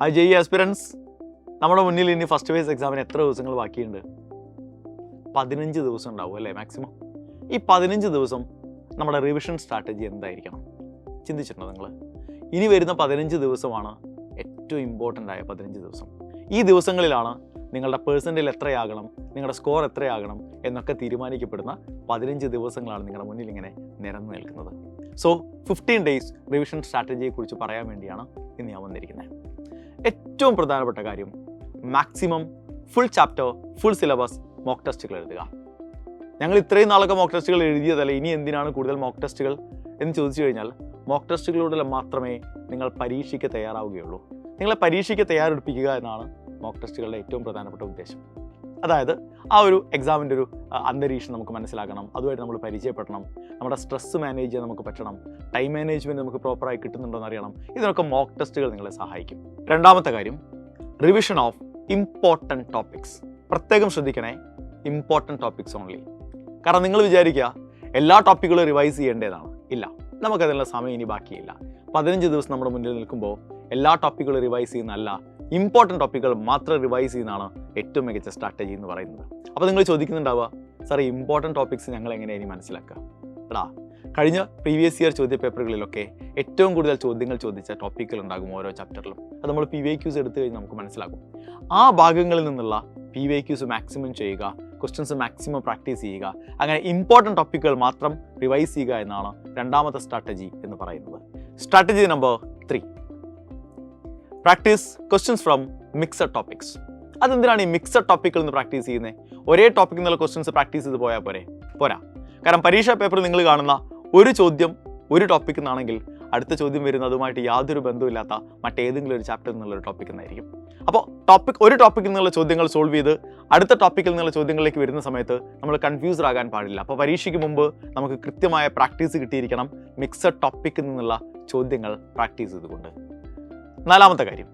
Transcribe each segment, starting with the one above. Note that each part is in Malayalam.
ആ JEE ആസ്പിരൻസ്, നമ്മുടെ മുന്നിൽ ഇനി ഫസ്റ്റ് ഫേസ് എക്സാമിന് എത്ര ദിവസങ്ങൾ ബാക്കിയുണ്ട്? 15 ദിവസം ഉണ്ടാവും അല്ലേ മാക്സിമം. ഈ 15 ദിവസം നമ്മുടെ റിവിഷൻ സ്ട്രാറ്റജി എന്തായിരിക്കണം ചിന്തിച്ചിട്ടുണ്ടോ നിങ്ങൾ? ഇനി വരുന്ന 15 ദിവസമാണ് ഏറ്റവും ഇമ്പോർട്ടൻ്റ് ആയ 15 ദിവസം. ഈ ദിവസങ്ങളിലാണ് നിങ്ങളുടെ പേഴ്സൻറ്റേജ് എത്രയാകണം, നിങ്ങളുടെ സ്കോർ എത്രയാകണം എന്നൊക്കെ തീരുമാനിക്കപ്പെടുന്ന 15 ദിവസങ്ങളാണ് നിങ്ങളുടെ മുന്നിൽ ഇങ്ങനെ നിരന്നു നിൽക്കുന്നത്. സോ 15 ഡേയ്സ് റിവിഷൻ സ്ട്രാറ്റജിയെക്കുറിച്ച് പറയാൻ വേണ്ടിയാണ് ഇന്ന് ഞാൻ വന്നിരിക്കുന്നത്. ഏറ്റവും പ്രധാനപ്പെട്ട കാര്യം, maximum full chapter, full syllabus mock ടെസ്റ്റുകൾ എഴുതുക. ഞങ്ങൾ ഇത്രയും നാളൊക്കെ മോക്ക് ടെസ്റ്റുകൾ എഴുതിയതല്ല, ഇനി എന്തിനാണ് കൂടുതൽ മോക്ക് ടെസ്റ്റുകൾ എന്ന് ചോദിച്ചു കഴിഞ്ഞാൽ, മോക്ക് ടെസ്റ്റുകളിലൂടെ മാത്രമേ നിങ്ങൾ പരീക്ഷയ്ക്ക് തയ്യാറാവുകയുള്ളൂ. നിങ്ങളെ പരീക്ഷയ്ക്ക് തയ്യാറെടുപ്പിക്കുക എന്നാണ് മോക്ക് ടെസ്റ്റുകളുടെ ഏറ്റവും പ്രധാനപ്പെട്ട ഉദ്ദേശം. അതായത് ആ ഒരു എക്സാമിൻ്റെ ഒരു അന്തരീക്ഷം നമുക്ക് മനസ്സിലാക്കണം, അതുമായിട്ട് നമ്മൾ പരിചയപ്പെടണം, നമ്മുടെ സ്ട്രെസ്സ് മാനേജ് ചെയ്യാൻ നമുക്ക് പറ്റണം, ടൈം മാനേജ്മെൻറ്റ് നമുക്ക് പ്രോപ്പറായി കിട്ടുന്നുണ്ടോ എന്ന് അറിയണം. ഇതിനൊക്കെ മോക്ക് ടെസ്റ്റുകൾ നിങ്ങളെ സഹായിക്കും. രണ്ടാമത്തെ കാര്യം, റിവിഷൻ ഓഫ് ഇമ്പോർട്ടൻറ്റ് ടോപ്പിക്സ്. പ്രത്യേകം ശ്രദ്ധിക്കണേ, ഇമ്പോർട്ടൻറ്റ് ടോപ്പിക്സ് ഓൺലി. കാരണം നിങ്ങൾ വിചാരിക്കുക എല്ലാ ടോപ്പിക്കുകളും റിവൈസ് ചെയ്യേണ്ടതാണ്. ഇല്ല, നമുക്കതിനുള്ള സമയം ഇനി ബാക്കിയില്ല. 15 ദിവസം നമ്മുടെ മുന്നിൽ നിൽക്കുമ്പോൾ എല്ലാ ടോപ്പിക്കുകളും റിവൈസ് ചെയ്യുന്നതല്ല, ഇമ്പോർട്ടൻറ്റ് ടോപ്പിക്കുകൾ മാത്രം റിവൈസ് ചെയ്യുന്നതാണ് ഏറ്റവും മികച്ച സ്ട്രാറ്റജി എന്ന് പറയുന്നത്. അപ്പോൾ നിങ്ങൾ ചോദിക്കുന്നുണ്ടാവുക, സാറേ ഇമ്പോർട്ടൻറ്റ് ടോപ്പിക്സ് ഞങ്ങൾ എങ്ങനെയാണ് ഇനി മനസ്സിലാക്കുക? എടാ, കഴിഞ്ഞ പ്രീവിയസ് ഇയർ ചോദ്യ പേപ്പറുകളിലൊക്കെ ഏറ്റവും കൂടുതൽ ചോദ്യങ്ങൾ ചോദിച്ച ടോപ്പിക്കുകൾ ഉണ്ടാകും ഓരോ ചാപ്റ്ററിലും. അത് നമ്മൾ PYQs എടുത്തു കഴിഞ്ഞാൽ നമുക്ക് മനസ്സിലാകും. ആ ഭാഗങ്ങളിൽ നിന്നുള്ള PYQs മാക്സിമം ചെയ്യുക, ക്വസ്റ്റ്യൻസ് മാക്സിമം പ്രാക്ടീസ് ചെയ്യുക, അങ്ങനെ ഇമ്പോർട്ടൻറ്റ് ടോപ്പിക്കുകൾ മാത്രം റിവൈസ് ചെയ്യുക എന്നാണ് രണ്ടാമത്തെ സ്ട്രാറ്റജി എന്ന് പറയുന്നത്. Strategy number 3, practice questions from mixed topics. അതെന്തിനാണ് ഈ മിക്സഡ് ടോപ്പിക്കുകൾ നിന്ന് പ്രാക്ടീസ് ചെയ്യുന്നത്? ഒരേ ടോപ്പിക്കിൽ നിന്നുള്ള ക്വസ്റ്റ്യൻസ് പ്രാക്ടീസ് ചെയ്ത് പോയാൽ പോരാ. കാരണം പരീക്ഷാ പേപ്പറിൽ നിങ്ങൾ കാണുന്ന ഒരു ചോദ്യം ഒരു ടോപ്പിക്കിൽ നിന്നാണെങ്കിൽ അടുത്ത ചോദ്യം വരുന്നതുമായിട്ട് യാതൊരു ബന്ധമില്ലാത്ത മറ്റേതെങ്കിലും ഒരു ചാപ്റ്ററിൽ നിന്നുള്ളൊരു ടോപ്പിക്കിൽ നിന്നായിരിക്കും. അപ്പോൾ ഒരു ടോപ്പിക്കിൽ നിന്നുള്ള ചോദ്യങ്ങൾ സോൾവ് ചെയ്ത് അടുത്ത ടോപ്പിക്കിൽ നിന്നുള്ള ചോദ്യങ്ങളിലേക്ക് വരുന്ന സമയത്ത് നമ്മൾ കൺഫ്യൂസ്ഡ് ആകാൻ പാടില്ല. അപ്പോൾ പരീക്ഷയ്ക്ക് മുമ്പ് നമുക്ക് കൃത്യമായ പ്രാക്ടീസ് കിട്ടിയിരിക്കണം മിക്സഡ് ടോപ്പിക്കിൽ നിന്നുള്ള ചോദ്യങ്ങൾ പ്രാക്ടീസ് ചെയ്തുകൊണ്ട്. നാലാമത്തെ കാര്യം,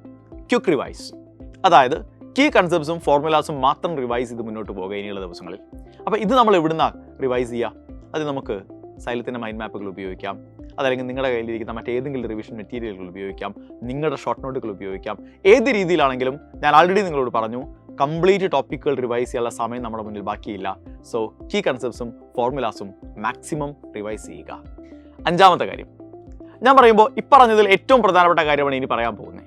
ക്വിക്ക് റിവൈസ്. അതായത് കീ കൺസെപ്റ്റ്സും ഫോർമുലാസും മാത്രം റിവൈസ് ചെയ്ത് മുന്നോട്ട് പോകുക ഇനിയുള്ള ദിവസങ്ങളിൽ. അപ്പോൾ ഇത് നമ്മൾ എവിടുന്നാണ് റിവൈസ് ചെയ്യുക? അത് നമുക്ക് സൈലത്തിൻ്റെ മൈൻഡ് മാപ്പുകൾ ഉപയോഗിക്കാം, അതല്ലെങ്കിൽ നിങ്ങളുടെ കയ്യിലിരിക്കുന്ന മറ്റേതെങ്കിലും റിവിഷൻ മെറ്റീരിയലുകൾ ഉപയോഗിക്കാം, നിങ്ങളുടെ ഷോർട്ട് നോട്ടുകൾ ഉപയോഗിക്കാം. ഏത് രീതിയിലാണെങ്കിലും ഞാൻ ആൾറെഡി നിങ്ങളോട് പറഞ്ഞു, കംപ്ലീറ്റ് ടോപ്പിക്കുകൾ റിവൈസ് ചെയ്യാനുള്ള സമയം നമ്മുടെ മുന്നിൽ ബാക്കിയില്ല. സോ കീ കൺസെപ്റ്റ്സും ഫോർമുലാസും മാക്സിമം റിവൈസ് ചെയ്യുക. അഞ്ചാമത്തെ കാര്യം, ഞാൻ പറയുമ്പോൾ ഇപ്പറഞ്ഞതിൽ ഏറ്റവും പ്രധാനപ്പെട്ട കാര്യമാണ് ഇനി പറയാൻ പോകുന്നത്.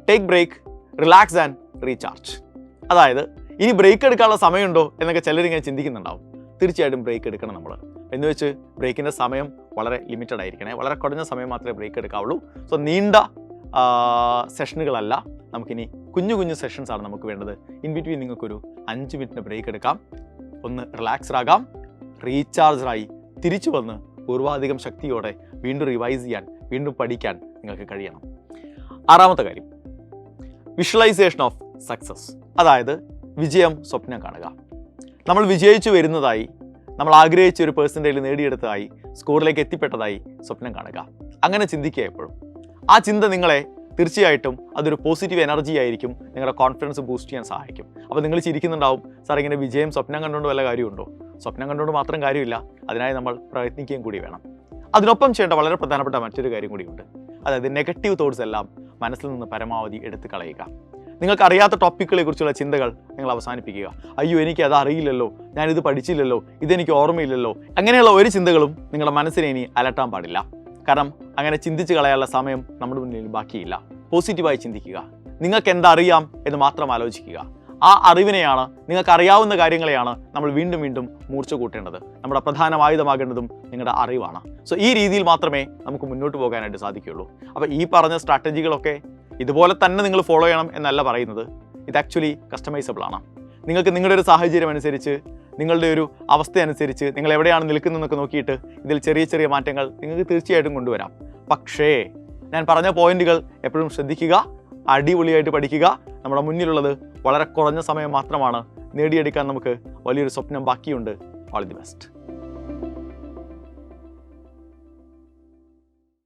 Take break, relax and recharge. അതായത് ഇനി ബ്രേക്ക് എടുക്കാനുള്ള സമയമുണ്ടോ എന്നൊക്കെ ചിലരിങ്ങനെ ചിന്തിക്കുന്നുണ്ടാവും. തീർച്ചയായിട്ടും ബ്രേക്ക് എടുക്കണം നമ്മൾ. എന്ന് വെച്ച് ബ്രേക്കിൻ്റെ സമയം വളരെ ലിമിറ്റഡ് ആയിരിക്കണേ, വളരെ കുറഞ്ഞ സമയം മാത്രമേ ബ്രേക്ക് എടുക്കാവുള്ളൂ. സോ നീണ്ട സെഷനുകളല്ല, നമുക്കിനി കുഞ്ഞു കുഞ്ഞു സെഷൻസാണ് നമുക്ക് വേണ്ടത്. ഇൻ ബിറ്റ്വീൻ നിങ്ങൾക്കൊരു 5 മിനിറ്റിന് ബ്രേക്ക് എടുക്കാം, ഒന്ന് റിലാക്സ്ഡ് ആകാം, റീചാർജായി തിരിച്ചു വന്ന് പൂർവാധികം ശക്തിയോടെ വീണ്ടും റിവൈസ് ചെയ്യാൻ, വീണ്ടും പഠിക്കാൻ നിങ്ങൾക്ക് കഴിയണം. ആറാമത്തെ കാര്യം, വിഷ്വലൈസേഷൻ ഓഫ് സക്സസ്. അതായത് വിജയം സ്വപ്നം കാണുക. നമ്മൾ വിജയിച്ചു വരുന്നതായി, നമ്മൾ ആഗ്രഹിച്ച ഒരു പേഴ്സൻറ്റേജ് നേടിയെടുത്തതായി, സ്കോറിലേക്ക് എത്തിപ്പെട്ടതായി സ്വപ്നം കാണുക. അങ്ങനെ ചിന്തിക്കുക എപ്പോഴും. ആ ചിന്ത നിങ്ങളെ തീർച്ചയായിട്ടും അതൊരു പോസിറ്റീവ് എനർജി ആയിരിക്കും, നിങ്ങളുടെ കോൺഫിഡൻസ് ബൂസ്റ്റ് ചെയ്യാൻ സഹായിക്കും. അപ്പോൾ നിങ്ങൾ ചിരിക്കുന്നുണ്ടാവും, സാർ ഇങ്ങനെ വിജയം സ്വപ്നം കണ്ടുകൊണ്ട് വല്ല കാര്യമുണ്ടോ? സ്വപ്നം കണ്ടുകൊണ്ട് മാത്രം കാര്യമില്ല, അതിനായി നമ്മൾ പ്രയത്നിക്കുകയും കൂടി വേണം. അതിനൊപ്പം ചെയ്യേണ്ട വളരെ പ്രധാനപ്പെട്ട മറ്റൊരു കാര്യം കൂടിയുണ്ട്. അതായത് നെഗറ്റീവ് തോട്ട്സ് എല്ലാം മനസ്സിൽ നിന്ന് പരമാവധി എടുത്ത് കളയുക. നിങ്ങൾക്കറിയാത്ത ടോപ്പിക്കുകളെ കുറിച്ചുള്ള ചിന്തകൾ നിങ്ങൾ അവസാനിപ്പിക്കുക. അയ്യോ, എനിക്ക് അത് അറിയില്ലല്ലോ, ഞാനിത് പഠിച്ചില്ലല്ലോ, ഇതെനിക്ക് ഓർമ്മയില്ലല്ലോ, അങ്ങനെയുള്ള ഒരു ചിന്തകളും നിങ്ങളുടെ മനസ്സിനെ ഇനി അലട്ടാൻ പാടില്ല. കാരണം അങ്ങനെ ചിന്തിച്ച് കളയാനുള്ള സമയം നമ്മുടെ മുന്നിൽ ബാക്കിയില്ല. പോസിറ്റീവായി ചിന്തിക്കുക. നിങ്ങൾക്ക് എന്തറിയാം എന്ന് മാത്രം ആലോചിക്കുക. ആ അറിവിനെയാണ്, നിങ്ങൾക്ക് അറിയാവുന്ന കാര്യങ്ങളെയാണ് നമ്മൾ വീണ്ടും വീണ്ടും മൂർച്ച കൂട്ടേണ്ടത്. നമ്മുടെ പ്രധാന ആയുധമാകേണ്ടതും നിങ്ങളുടെ അറിവാണ്. സോ ഈ രീതിയിൽ മാത്രമേ നമുക്ക് മുന്നോട്ട് പോകാനായിട്ട് സാധിക്കുകയുള്ളൂ. അപ്പോൾ ഈ പറഞ്ഞ സ്ട്രാറ്റജികളൊക്കെ ഇതുപോലെ തന്നെ നിങ്ങൾ ഫോളോ ചെയ്യണം എന്നല്ല പറയുന്നത്. ഇത് ആക്ച്വലി കസ്റ്റമൈസബിൾ ആണ്. നിങ്ങൾക്ക് നിങ്ങളുടെ ഒരു സാഹചര്യം അനുസരിച്ച്, നിങ്ങളുടെ ഒരു അവസ്ഥ അനുസരിച്ച്, നിങ്ങൾ എവിടെയാണ് നിൽക്കുന്നതെന്നൊക്കെ നോക്കിയിട്ട് ഇതിൽ ചെറിയ ചെറിയ മാറ്റങ്ങൾ നിങ്ങൾക്ക് തീർച്ചയായിട്ടും കൊണ്ടുവരാം. പക്ഷേ ഞാൻ പറഞ്ഞ പോയിന്റുകൾ എപ്പോഴും ശ്രദ്ധിക്കുക, അടിപൊളിയായിട്ട് പഠിക്കുക. നമ്മുടെ മുന്നിലുള്ളത് വളരെ കുറഞ്ഞ സമയം മാത്രമാണ്. നേടിയെടുക്കാൻ നമുക്ക് വലിയൊരു സ്വപ്നം ബാക്കിയുണ്ട്. All the best.